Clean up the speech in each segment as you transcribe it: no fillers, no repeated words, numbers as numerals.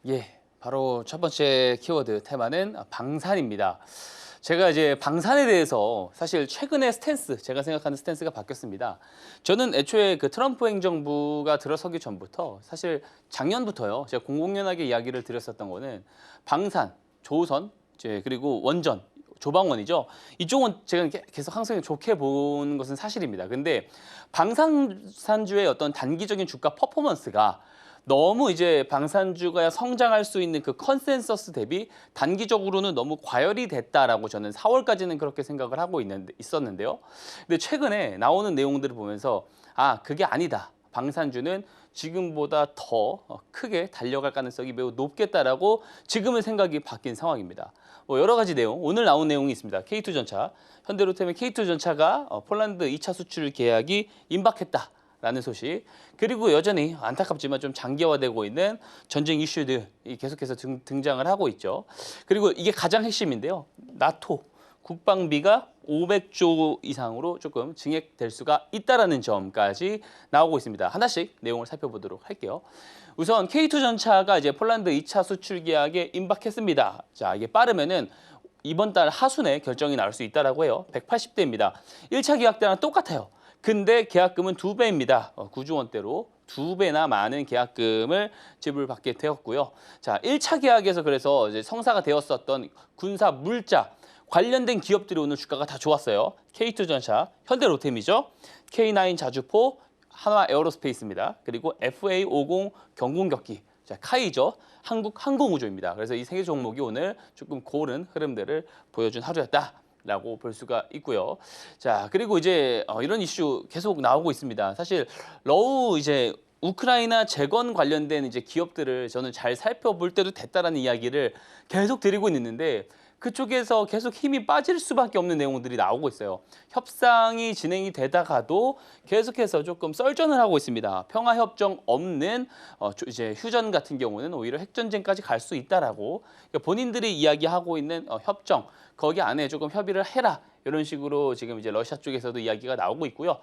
예, 바로 첫 번째 키워드 테마는 방산입니다. 제가 이제 방산에 대해서 사실 최근에 제가 생각하는 스탠스가 바뀌었습니다. 저는 애초에 그 트럼프 행정부가 들어서기 전부터 사실 작년부터요. 제가 공공연하게 이야기를 드렸었던 거는 방산, 조선, 이제 그리고 원전, 조방원이죠. 이쪽은 제가 계속 항상 좋게 보는 것은 사실입니다. 근데 방산주의 어떤 단기적인 주가 퍼포먼스가 너무 이제 방산주가 성장할 수 있는 그 컨센서스 대비 단기적으로는 너무 과열이 됐다라고 저는 4월까지는 그렇게 생각을 하고 있었는데요. 근데 최근에 나오는 내용들을 보면서 그게 아니다. 방산주는 지금보다 더 크게 달려갈 가능성이 매우 높겠다라고 지금은 생각이 바뀐 상황입니다. 뭐 여러 가지 내용, 오늘 나온 내용이 있습니다. K2전차, 현대로템의 K2전차가 폴란드 2차 수출 계약이 임박했다. 라는 소식, 그리고 여전히 안타깝지만 좀 장기화되고 있는 전쟁 이슈들이 계속해서 등장을 하고 있죠. 그리고 이게 가장 핵심인데요. 나토 국방비가 500조 이상으로 조금 증액될 수가 있다라는 점까지 나오고 있습니다. 하나씩 내용을 살펴보도록 할게요. 우선 K2 전차가 이제 폴란드 2차 수출 계약에 임박했습니다. 자, 이게 빠르면은 이번 달 하순에 결정이 나올 수 있다라고 해요. 180대입니다. 1차 계약 때랑 똑같아요. 근데 계약금은 2배입니다. 9조 원대로 2배나 많은 계약금을 지불받게 되었고요. 자, 1차 계약에서 그래서 이제 성사가 되었었던 군사 물자 관련된 기업들이 오늘 주가가 다 좋았어요. K2전차, 현대로템이죠. K9 자주포, 한화 에어로스페이스입니다. 그리고 FA50 경공격기, 자, 카이죠. 한국 항공우주입니다. 그래서 이 세 개 종목이 오늘 조금 고른 흐름들을 보여준 하루였다. 라고 볼 수가 있고요. 자, 그리고 이제 이런 이슈 계속 나오고 있습니다. 사실 러우 이제 우크라이나 재건 관련된 이제 기업들을 저는 잘 살펴볼 때도 됐다라는 이야기를 계속 드리고 있는데 그쪽에서 계속 힘이 빠질 수밖에 없는 내용들이 나오고 있어요. 협상이 진행이 되다가도 계속해서 조금 썰전을 하고 있습니다. 평화협정 없는 이제 휴전 같은 경우는 오히려 핵전쟁까지 갈 수 있다라고 그러니까 본인들이 이야기하고 있는 협정 거기 안에 조금 협의를 해라. 이런 식으로 지금 이제 러시아 쪽에서도 이야기가 나오고 있고요.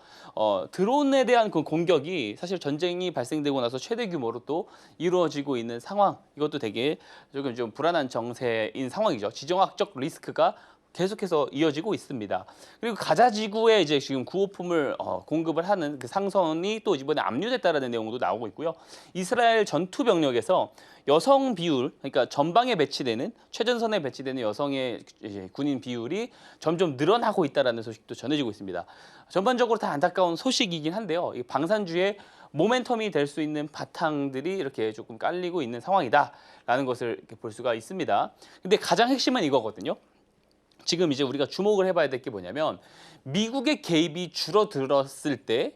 드론에 대한 그 공격이 사실 전쟁이 발생되고 나서 최대 규모로 또 이루어지고 있는 상황. 이것도 되게 조금 좀 불안한 정세인 상황이죠. 지정학적 리스크가 계속해서 이어지고 있습니다. 그리고 가자 지구에 이제 지금 구호품을 공급을 하는 그 상선이 또 이번에 압류됐다라는 내용도 나오고 있고요. 이스라엘 전투 병력에서 여성 비율, 그러니까 전방에 배치되는 최전선에 배치되는 여성의 이제 군인 비율이 점점 늘어나고 있다라는 소식도 전해지고 있습니다. 전반적으로 다 안타까운 소식이긴 한데요. 이 방산주의 모멘텀이 될 수 있는 바탕들이 이렇게 조금 깔리고 있는 상황이다라는 것을 이렇게 볼 수가 있습니다. 근데 가장 핵심은 이거거든요. 지금 이제 우리가 주목을 해봐야 될 게 뭐냐면 미국의 개입이 줄어들었을 때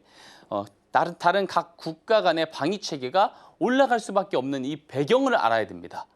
다른 각 국가 간의 방위 체계가 올라갈 수밖에 없는 이 배경을 알아야 됩니다.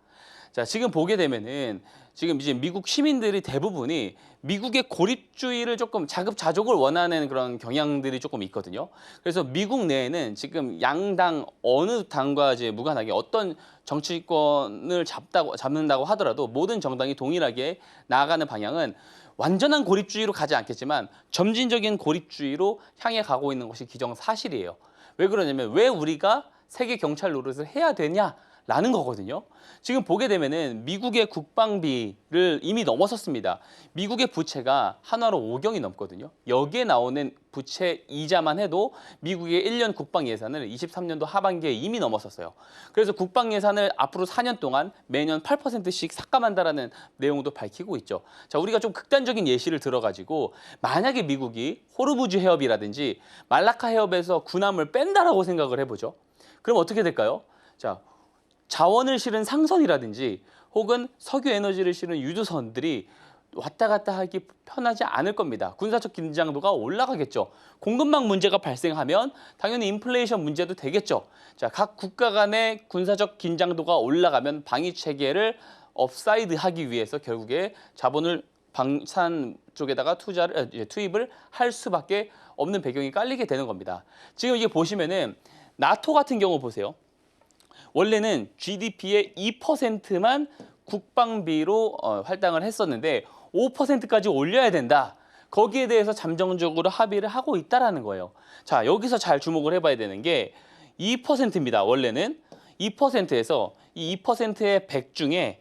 자, 지금 보게 되면은 지금 이제 미국 시민들이 대부분이 미국의 고립주의를 조금 자급자족을 원하는 그런 경향들이 조금 있거든요. 그래서 미국 내에는 지금 양당 어느 당과 이제 무관하게 어떤 정치권을 잡는다고 하더라도 모든 정당이 동일하게 나아가는 방향은 완전한 고립주의로 가지 않겠지만 점진적인 고립주의로 향해 가고 있는 것이 기정사실이에요. 왜 그러냐면 왜 우리가 세계 경찰 노릇을 해야 되냐라는 거거든요. 지금 보게 되면은 미국의 국방비를 이미 넘어섰습니다. 미국의 부채가 한화로 5경이 넘거든요. 여기에 나오는 부채 이자만 해도 미국의 1년 국방 예산을 23년도 하반기에 이미 넘어섰어요. 그래서 국방 예산을 앞으로 4년 동안 매년 8%씩 삭감한다라는 내용도 밝히고 있죠. 자, 우리가 좀 극단적인 예시를 들어가지고 만약에 미국이 호르무즈 해협이라든지 말라카 해협에서 군함을 뺀다라고 생각을 해보죠. 그럼 어떻게 될까요? 자, 자원을 실은 상선이라든지 혹은 석유 에너지를 실은 유조선들이 왔다 갔다 하기 편하지 않을 겁니다. 군사적 긴장도가 올라가겠죠. 공급망 문제가 발생하면 당연히 인플레이션 문제도 되겠죠. 자, 각 국가 간의 군사적 긴장도가 올라가면 방위 체계를 업사이드 하기 위해서 결국에 자본을 방산 쪽에다가 투입을 할 수밖에 없는 배경이 깔리게 되는 겁니다. 지금 이게 보시면은 나토 같은 경우 보세요. 원래는 GDP의 2%만 국방비로 할당을 했었는데 5%까지 올려야 된다. 거기에 대해서 잠정적으로 합의를 하고 있다라는 거예요. 자, 여기서 잘 주목을 해봐야 되는 게 2%입니다. 원래는 2%에서 이 2%의 100 중에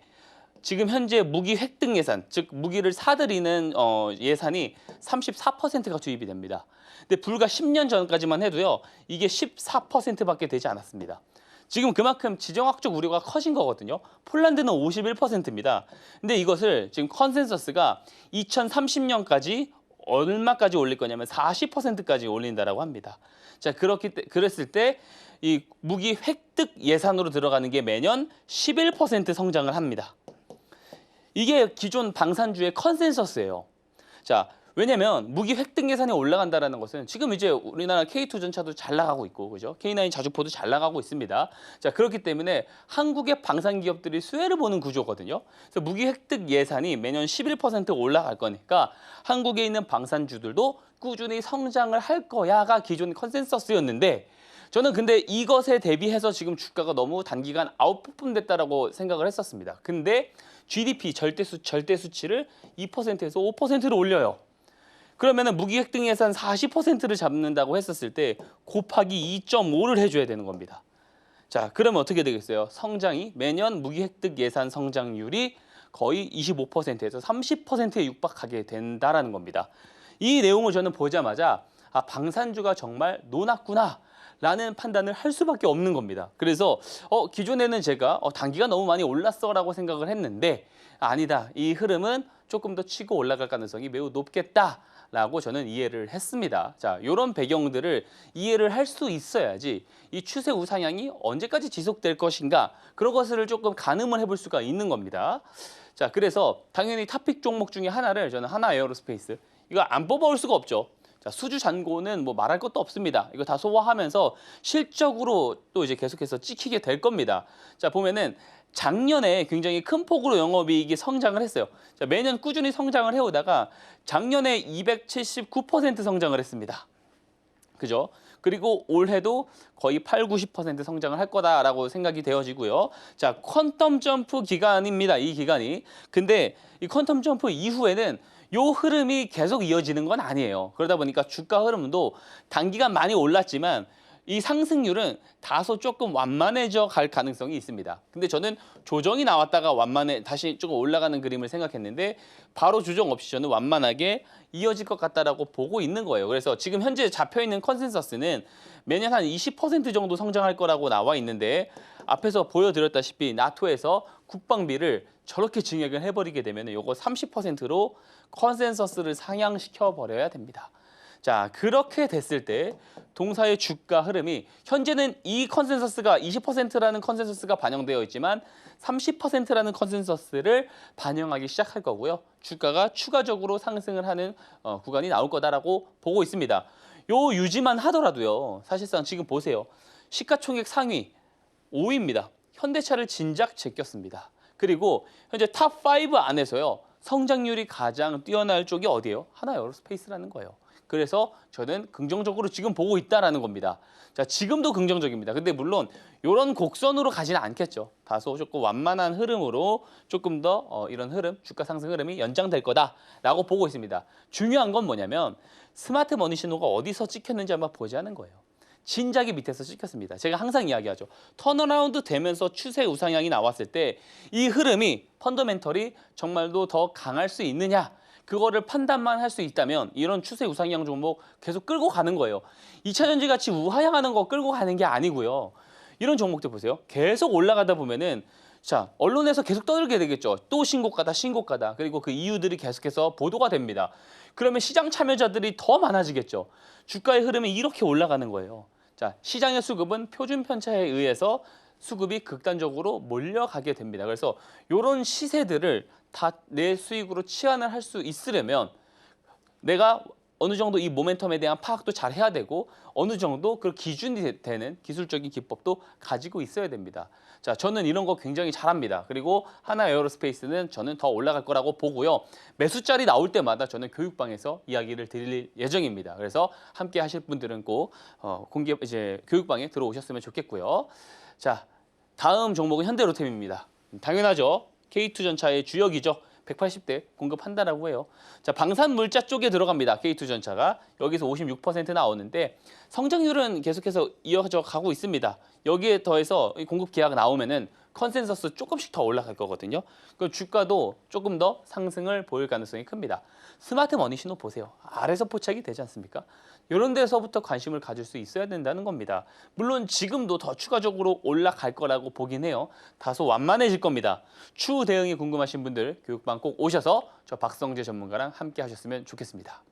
지금 현재 무기 획득 예산, 즉 무기를 사들이는 예산이 34%가 투입이 됩니다. 근데 불과 10년 전까지만 해도요, 이게 14%밖에 되지 않았습니다. 지금 그만큼 지정학적 우려가 커진 거거든요. 폴란드는 51%입니다. 근데 이것을 지금 컨센서스가 2030년까지 얼마까지 올릴 거냐면 40%까지 올린다라고 합니다. 자, 그랬을 때 이 무기 획득 예산으로 들어가는 게 매년 11% 성장을 합니다. 이게 기존 방산주의 컨센서스예요. 자, 왜냐면 무기 획득 예산이 올라간다는 것은 지금 이제 우리나라 K2 전차도 잘 나가고 있고, 그죠? K9 자주포도 잘 나가고 있습니다. 자, 그렇기 때문에 한국의 방산 기업들이 수혜를 보는 구조거든요. 그래서 무기 획득 예산이 매년 11% 올라갈 거니까 한국에 있는 방산주들도 꾸준히 성장을 할 거야가 기존 컨센서스였는데, 저는 근데 이것에 대비해서 지금 주가가 너무 단기간 아웃퍼폼됐다라고 생각을 했었습니다. 근데 GDP 절대 수치를 2%에서 5%로 올려요. 그러면은 무기 획득 예산 40%를 잡는다고 했었을 때 곱하기 2.5를 해줘야 되는 겁니다. 자, 그러면 어떻게 되겠어요? 성장이 매년 무기 획득 예산 성장률이 거의 25%에서 30%에 육박하게 된다라는 겁니다. 이 내용을 저는 보자마자 아, 방산주가 정말 노났구나 라는 판단을 할 수밖에 없는 겁니다. 그래서 기존에는 제가 단기가 너무 많이 올랐어라고 생각을 했는데 아니다. 이 흐름은 조금 더 치고 올라갈 가능성이 매우 높겠다라고 저는 이해를 했습니다. 자, 이런 배경들을 이해를 할 수 있어야지 이 추세 우상향이 언제까지 지속될 것인가 그런 것을 조금 가늠을 해볼 수가 있는 겁니다. 자, 그래서 당연히 탑픽 종목 중에 하나를 저는 하나에어로스페이스 이거 안 뽑아올 수가 없죠. 자, 수주 잔고는 뭐 말할 것도 없습니다. 이거 다 소화하면서 실적으로 또 이제 계속해서 찍히게 될 겁니다. 자, 보면은 작년에 굉장히 큰 폭으로 영업이익이 성장을 했어요. 자, 매년 꾸준히 성장을 해오다가 작년에 279% 성장을 했습니다. 그죠? 그리고 올해도 거의 80~90% 성장을 할 거다라고 생각이 되어지고요. 자, 퀀텀 점프 기간입니다. 이 기간이. 근데 이 퀀텀 점프 이후에는 요 흐름이 계속 이어지는 건 아니에요. 그러다 보니까 주가 흐름도 단기간 많이 올랐지만 이 상승률은 다소 조금 완만해져 갈 가능성이 있습니다. 근데 저는 조정이 나왔다가 다시 조금 올라가는 그림을 생각했는데 바로 조정 없이 저는 완만하게 이어질 것 같다라고 보고 있는 거예요. 그래서 지금 현재 잡혀있는 컨센서스는 매년 한 20% 정도 성장할 거라고 나와 있는데 앞에서 보여드렸다시피 나토에서 국방비를 저렇게 증액을 해버리게 되면 이거 30%로 컨센서스를 상향시켜 버려야 됩니다. 자, 그렇게 됐을 때 동사의 주가 흐름이 현재는 이 컨센서스가 20%라는 컨센서스가 반영되어 있지만 30%라는 컨센서스를 반영하기 시작할 거고요. 주가가 추가적으로 상승을 하는 구간이 나올 거다라고 보고 있습니다. 요 유지만 하더라도요. 사실상 지금 보세요. 시가총액 상위 5위입니다. 현대차를 진작 제꼈습니다. 그리고 현재 탑5 안에서요. 성장률이 가장 뛰어날 쪽이 어디예요? 하나에어로스페이스라는 거예요. 그래서 저는 긍정적으로 지금 보고 있다라는 겁니다. 자, 지금도 긍정적입니다. 근데 물론 이런 곡선으로 가지는 않겠죠. 다소 조금 완만한 흐름으로 조금 더 이런 흐름, 주가 상승 흐름이 연장될 거다라고 보고 있습니다. 중요한 건 뭐냐면 스마트 머니 신호가 어디서 찍혔는지 한번 보자는 거예요. 진작에 밑에서 찍혔습니다. 제가 항상 이야기하죠. 턴어라운드 되면서 추세 우상향이 나왔을 때 이 흐름이 펀더멘털이 정말로 더 강할 수 있느냐 그거를 판단만 할 수 있다면 이런 추세 우상향 종목 계속 끌고 가는 거예요. 2차전지 같이 우하향하는 거 끌고 가는 게 아니고요. 이런 종목들 보세요. 계속 올라가다 보면은 자, 언론에서 계속 떠들게 되겠죠. 또 신고가다, 신고가다. 그리고 그 이유들이 계속해서 보도가 됩니다. 그러면 시장 참여자들이 더 많아지겠죠. 주가의 흐름이 이렇게 올라가는 거예요. 자, 시장의 수급은 표준 편차에 의해서 수급이 극단적으로 몰려가게 됩니다. 그래서 이런 시세들을 다 내 수익으로 치환을 할 수 있으려면 내가 어느 정도 이 모멘텀에 대한 파악도 잘 해야 되고 어느 정도 그 기준이 되는 기술적인 기법도 가지고 있어야 됩니다. 자, 저는 이런 거 굉장히 잘합니다. 그리고 하나에어로스페이스는 저는 더 올라갈 거라고 보고요. 매수자리 나올 때마다 저는 교육방에서 이야기를 드릴 예정입니다. 그래서 함께 하실 분들은 꼭 교육방에 들어오셨으면 좋겠고요. 자, 다음 종목은 현대로템입니다. 당연하죠. K2 전차의 주역이죠. 180대 공급한다라고 해요. 자, 방산물자 쪽에 들어갑니다. K2 전차가 여기서 56% 나오는데 성장률은 계속해서 이어져 가고 있습니다. 여기에 더해서 공급 계약 나오면은 컨센서스 조금씩 더 올라갈 거거든요. 그 주가도 조금 더 상승을 보일 가능성이 큽니다. 스마트 머니 신호 보세요. 아래서 포착이 되지 않습니까? 이런 데서부터 관심을 가질 수 있어야 된다는 겁니다. 물론 지금도 더 추가적으로 올라갈 거라고 보긴 해요. 다소 완만해질 겁니다. 추후 대응이 궁금하신 분들 교육방 꼭 오셔서 저 박성재 전문가랑 함께 하셨으면 좋겠습니다.